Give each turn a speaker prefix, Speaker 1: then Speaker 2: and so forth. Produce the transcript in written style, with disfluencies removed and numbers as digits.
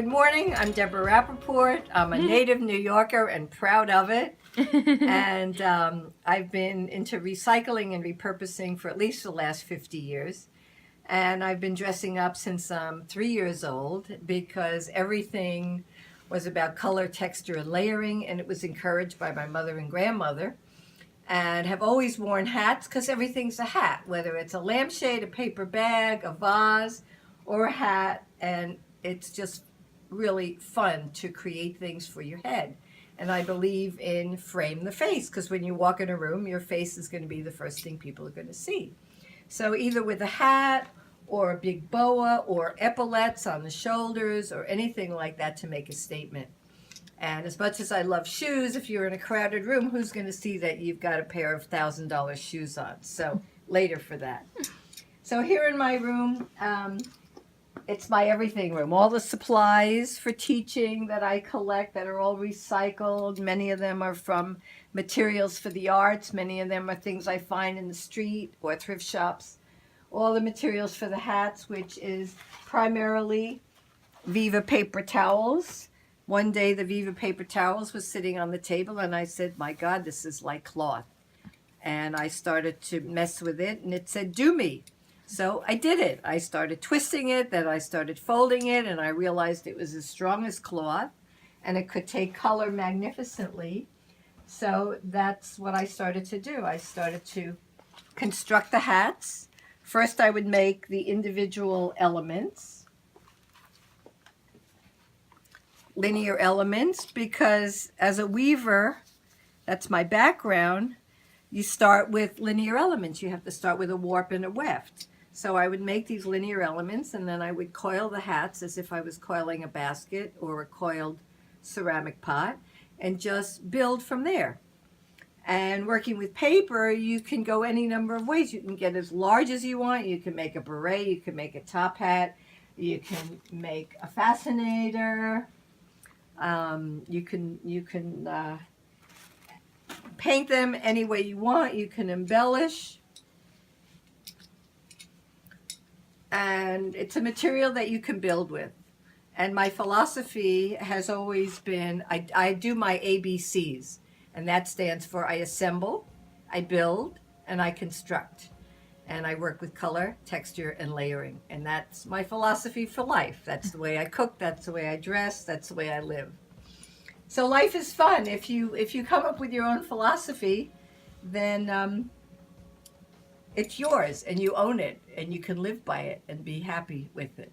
Speaker 1: Good morning. I'm Deborah Rappaport. I'm a native New Yorker and proud of it. And I've been into recycling and repurposing for at least the last 50 years. And I've been dressing up since I'm 3 years old because everything was about color, texture, and layering. And it was encouraged by my mother and grandmother. And have always worn hats because everything's a hat, whether it's a lampshade, a paper bag, a vase, or a hat. And it's just really fun to create things for your head. And I believe in frame the face, because when you walk in a room, your face is going to be the first thing people are going to see. So either with a hat or a big boa or epaulets on the shoulders or anything like that to make a statement. And as much as I love shoes, if you're in a crowded room, who's going to see that you've got a pair of $1,000 shoes on? So later for that. So here in my room, it's my everything room. All the supplies for teaching that I collect that are all recycled. Many of them are from materials for the arts. Many of them are things I find in the street or thrift shops. All the materials for the hats, which is primarily Viva paper towels. One day the Viva paper towels was sitting on the table and I said, my God, this is like cloth. And I started to mess with it and it said, do me. So I did it. I started twisting it, then I started folding it, and I realized it was as strong as cloth, and it could take color magnificently. So that's what I started to do. I started to construct the hats. First, I would make the individual elements, linear elements, because as a weaver, that's my background, you start with linear elements. You have to start with a warp and a weft. So I would make these linear elements and then I would coil the hats as if I was coiling a basket or a coiled ceramic pot and just build from there. And working with paper, you can go any number of ways. You can get as large as you want. You can make a beret, you can make a top hat, you can make a fascinator, you can paint them any way you want. You can embellish. And it's a material that you can build with. And my philosophy has always been, I do my ABCs, and that stands for I assemble, I build, and I construct. And I work with color, texture, and layering. And that's my philosophy for life. That's the way I cook, that's the way I dress, that's the way I live. So life is fun. If you come up with your own philosophy, then it's yours and you own it and you can live by it and be happy with it.